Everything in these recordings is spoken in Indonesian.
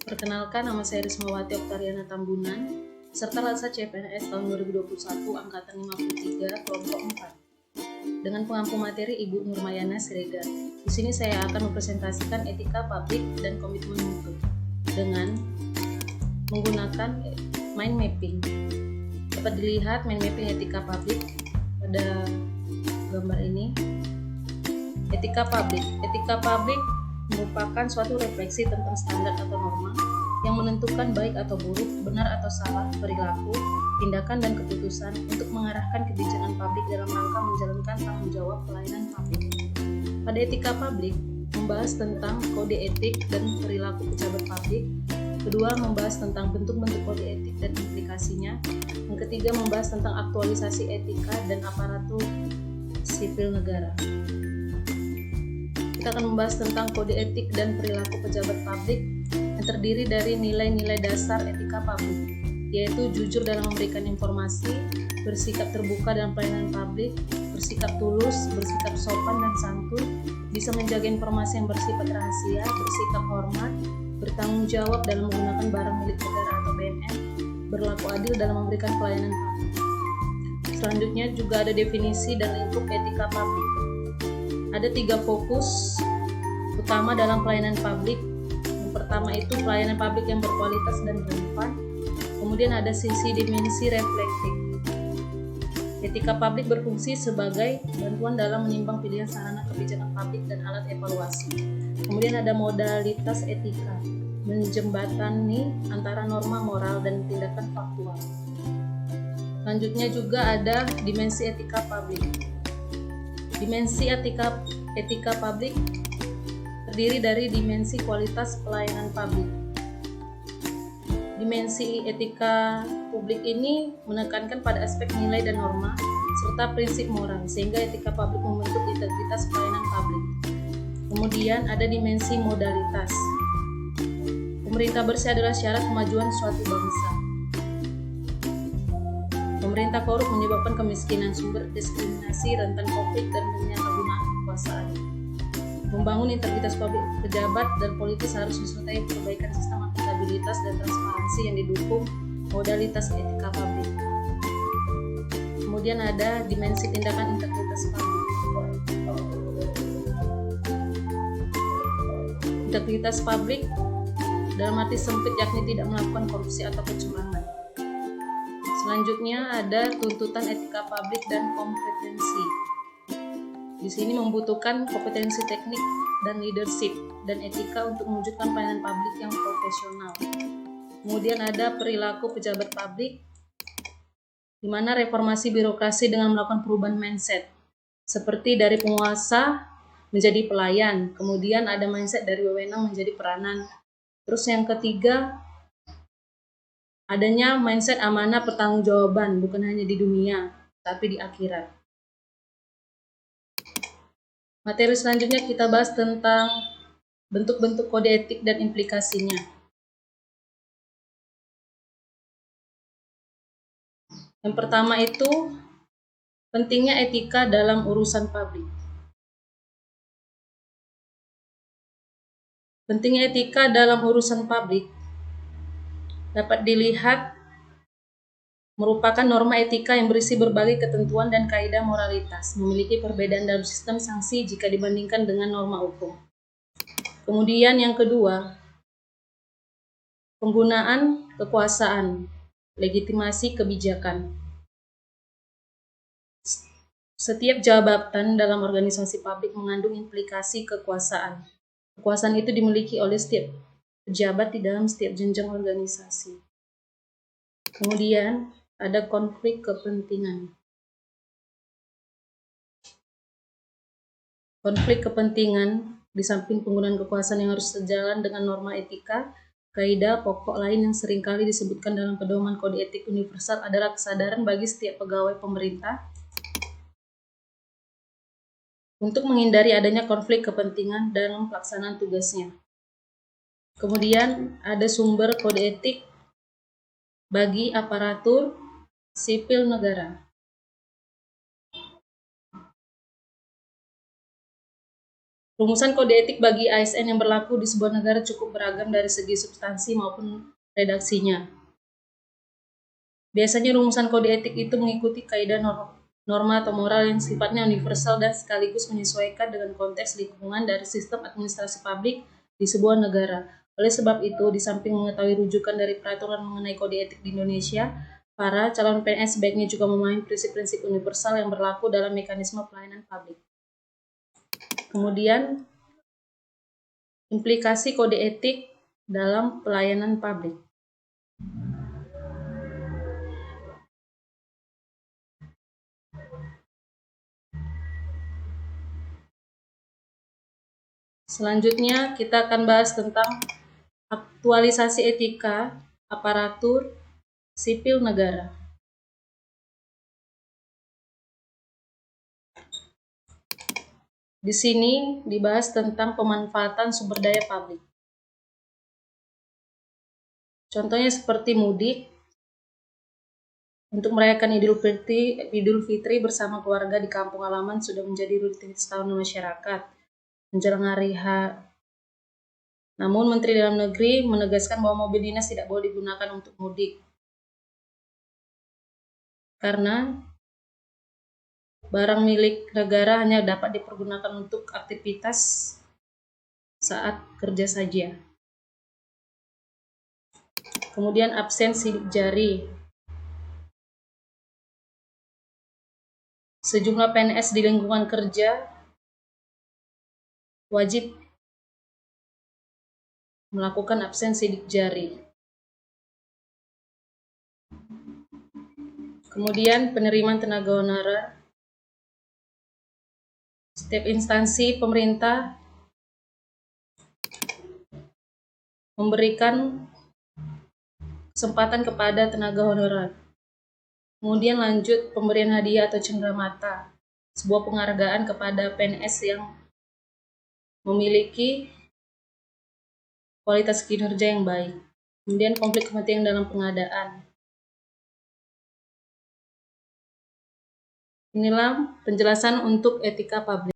Perkenalkan, nama saya Rismawati Oktariana Tambunan, serta Latsa CPNS tahun 2021 Angkatan 53 kelompok 4. Dengan pengampu materi Ibu Nurmayana Siregar. Di sini saya akan mempresentasikan etika publik dan komitmen mutu dengan menggunakan mind mapping. Dapat dilihat mind mapping etika publik pada gambar ini. Etika publik merupakan suatu refleksi tentang standar atau norma yang menentukan baik atau buruk, benar atau salah, perilaku, tindakan dan keputusan untuk mengarahkan kebijakan publik dalam rangka menjalankan tanggung jawab pelayanan publik. Pada etika publik, membahas tentang kode etik dan perilaku pejabat publik. Kedua, membahas tentang bentuk-bentuk kode etik dan implikasinya. Yang ketiga, membahas tentang aktualisasi etika dan aparatur sipil negara. Kita akan membahas tentang kode etik dan perilaku pejabat publik yang terdiri dari nilai-nilai dasar etika publik, yaitu jujur dalam memberikan informasi, bersikap terbuka dalam pelayanan publik, bersikap tulus, bersikap sopan dan santun, bisa menjaga informasi yang bersifat rahasia, bersikap hormat, bertanggung jawab dalam menggunakan barang milik negara atau BNN, berlaku adil dalam memberikan pelayanan publik. Selanjutnya juga ada definisi dan lingkup etika publik. Ada 3 fokus utama dalam pelayanan publik. Yang pertama itu pelayanan publik yang berkualitas dan relevan. Kemudian ada sisi dimensi reflektif. Etika publik berfungsi sebagai bantuan dalam menimbang pilihan sarana kebijakan publik dan alat evaluasi. Kemudian ada modalitas etika, menjembatani antara norma moral dan tindakan faktual. Selanjutnya juga ada dimensi etika publik. Dimensi etika publik terdiri dari dimensi kualitas pelayanan publik. Dimensi etika publik ini menekankan pada aspek nilai dan norma serta prinsip moral, sehingga etika publik membentuk integritas pelayanan publik. Kemudian ada dimensi modalitas. Pemerintah bersih adalah syarat kemajuan suatu bangsa. Pemerintah korup menyebabkan kemiskinan, sumber diskriminasi, rentan konflik, dan penyalahgunaan kekuasaan. Membangun integritas publik pejabat dan politis harus disertai perbaikan sistem akuntabilitas dan transparansi yang didukung modalitas etika publik. Kemudian ada dimensi tindakan integritas publik. Integritas publik dalam arti sempit yakni tidak melakukan korupsi atau kecurangan. Selanjutnya ada tuntutan etika publik dan kompetensi. Di sini membutuhkan kompetensi teknik dan leadership dan etika untuk mewujudkan pelayanan publik yang profesional. Kemudian ada perilaku pejabat publik, di mana reformasi birokrasi dengan melakukan perubahan mindset, seperti dari penguasa menjadi pelayan. Kemudian ada mindset dari wewenang menjadi peranan. Terus yang ketiga, adanya mindset amanah pertanggungjawaban bukan hanya di dunia, tapi di akhirat. Materi selanjutnya kita bahas tentang bentuk-bentuk kode etik dan implikasinya. Yang pertama itu pentingnya etika dalam urusan publik. Pentingnya etika dalam urusan publik dapat dilihat merupakan norma etika yang berisi berbagai ketentuan dan kaidah moralitas, memiliki perbedaan dalam sistem sanksi jika dibandingkan dengan norma hukum. Kemudian yang kedua, penggunaan kekuasaan, legitimasi kebijakan. Setiap jabatan dalam organisasi publik mengandung implikasi kekuasaan. Kekuasaan itu dimiliki oleh setiap pejabat di dalam setiap jenjang organisasi. Kemudian ada konflik kepentingan. Konflik kepentingan di samping penggunaan kekuasaan yang harus sejalan dengan norma etika, kaidah pokok lain yang seringkali disebutkan dalam pedoman kode etik universal adalah kesadaran bagi setiap pegawai pemerintah untuk menghindari adanya konflik kepentingan dalam pelaksanaan tugasnya. Kemudian ada sumber kode etik bagi aparatur sipil negara. Rumusan kode etik bagi ASN yang berlaku di sebuah negara cukup beragam dari segi substansi maupun redaksinya. Biasanya rumusan kode etik itu mengikuti kaidah norma atau moral yang sifatnya universal dan sekaligus menyesuaikan dengan konteks lingkungan dari sistem administrasi publik di sebuah negara. Oleh sebab itu, di samping mengetahui rujukan dari peraturan mengenai kode etik di Indonesia, para calon PNS sebaiknya juga memahami prinsip-prinsip universal yang berlaku dalam mekanisme pelayanan publik. Kemudian, implikasi kode etik dalam pelayanan publik. Selanjutnya, kita akan bahas tentang aktualisasi etika aparatur sipil negara. Di sini dibahas tentang pemanfaatan sumber daya publik. Contohnya seperti mudik untuk merayakan Idul Fitri bersama keluarga di kampung halaman sudah menjadi rutinitas tahunan masyarakat menjelang hari H. Namun Menteri Dalam Negeri menegaskan bahwa mobil dinas tidak boleh digunakan untuk mudik karena barang milik negara hanya dapat dipergunakan untuk aktivitas saat kerja saja. Kemudian absen sidik jari. Sejumlah PNS di lingkungan kerja wajib melakukan absen sidik jari. Kemudian penerimaan tenaga honorer. Setiap instansi pemerintah memberikan kesempatan kepada tenaga honorer. Kemudian lanjut pemberian hadiah atau cenderamata, sebuah penghargaan kepada PNS yang memiliki kualitas kinerja yang baik. Kemudian konflik kepentingan dalam pengadaan. Inilah penjelasan untuk etika publik.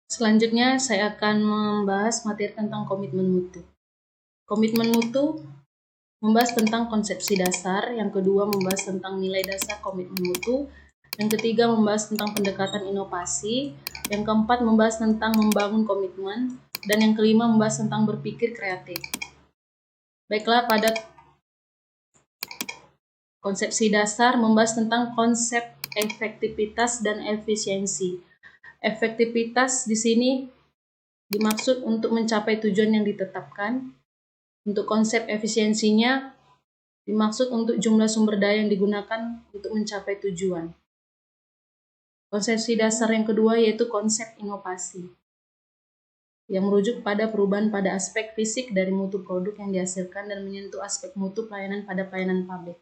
Selanjutnya saya akan membahas materi tentang komitmen mutu. Komitmen mutu membahas tentang konsepsi dasar, yang kedua membahas tentang nilai dasar komitmen mutu, yang ketiga membahas tentang pendekatan inovasi, yang keempat membahas tentang membangun komitmen, dan yang kelima membahas tentang berpikir kreatif. Baiklah, pada konsepsi dasar membahas tentang konsep efektivitas dan efisiensi. Efektivitas di sini dimaksud untuk mencapai tujuan yang ditetapkan. Untuk konsep efisiensinya dimaksud untuk jumlah sumber daya yang digunakan untuk mencapai tujuan. Konsepsi dasar yang kedua yaitu konsep inovasi, yang merujuk pada perubahan pada aspek fisik dari mutu produk yang dihasilkan dan menyentuh aspek mutu pelayanan pada pelayanan publik.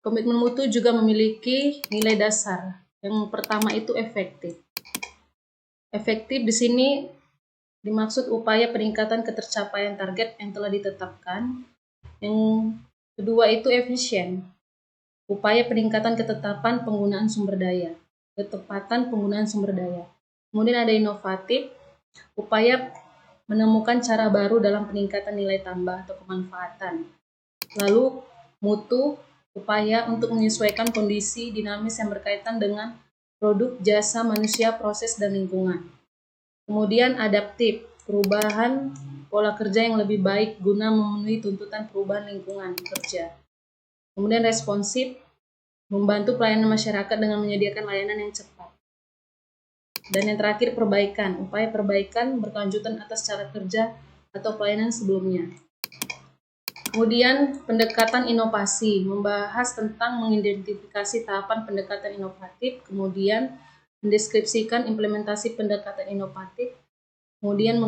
Komitmen mutu juga memiliki nilai dasar. Yang pertama itu efektif. Efektif di sini dimaksud upaya peningkatan ketercapaian target yang telah ditetapkan. Yang kedua itu efisien. Upaya peningkatan ketetapan penggunaan sumber daya. Ketepatan penggunaan sumber daya. Kemudian ada inovatif, upaya menemukan cara baru dalam peningkatan nilai tambah atau kemanfaatan. Lalu mutu, upaya untuk menyesuaikan kondisi dinamis yang berkaitan dengan produk, jasa, manusia, proses, dan lingkungan. Kemudian adaptif, perubahan pola kerja yang lebih baik guna memenuhi tuntutan perubahan lingkungan kerja. Kemudian responsif, membantu pelayanan masyarakat dengan menyediakan layanan yang cepat. Dan yang terakhir perbaikan, upaya perbaikan berkelanjutan atas cara kerja atau pelayanan sebelumnya. Kemudian pendekatan inovasi, membahas tentang mengidentifikasi tahapan pendekatan inovatif, kemudian mendeskripsikan implementasi pendekatan inovatif, kemudian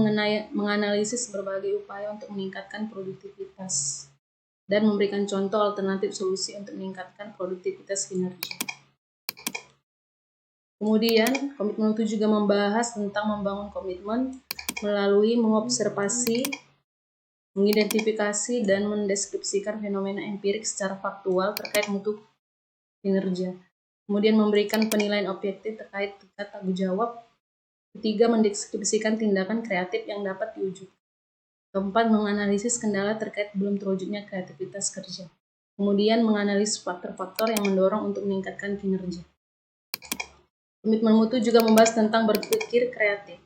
menganalisis berbagai upaya untuk meningkatkan produktivitas, dan memberikan contoh alternatif solusi untuk meningkatkan produktivitas kinerja. Kemudian komitmen itu juga membahas tentang membangun komitmen melalui mengobservasi, mengidentifikasi dan mendeskripsikan fenomena empirik secara faktual terkait mutu kinerja. Kemudian memberikan penilaian objektif terkait tingkat tanggung jawab Ketiga, mendeskripsikan tindakan kreatif yang dapat diwujudkan. Keempat, menganalisis kendala terkait belum terwujudnya kreativitas kerja. Kemudian, menganalisis faktor-faktor yang mendorong untuk meningkatkan kinerja. Komitmen mutu juga membahas tentang berpikir kreatif.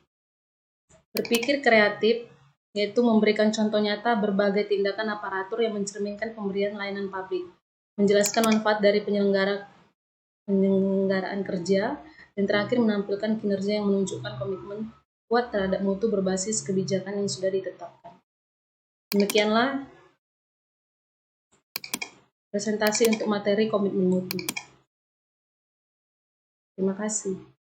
Berpikir kreatif yaitu memberikan contoh nyata berbagai tindakan aparatur yang mencerminkan pemberian layanan publik, menjelaskan manfaat dari penyelenggaraan kerja, dan terakhir menampilkan kinerja yang menunjukkan komitmen kuat terhadap mutu berbasis kebijakan yang sudah ditetapkan. Demikianlah presentasi untuk materi komitmen mutu. Terima kasih.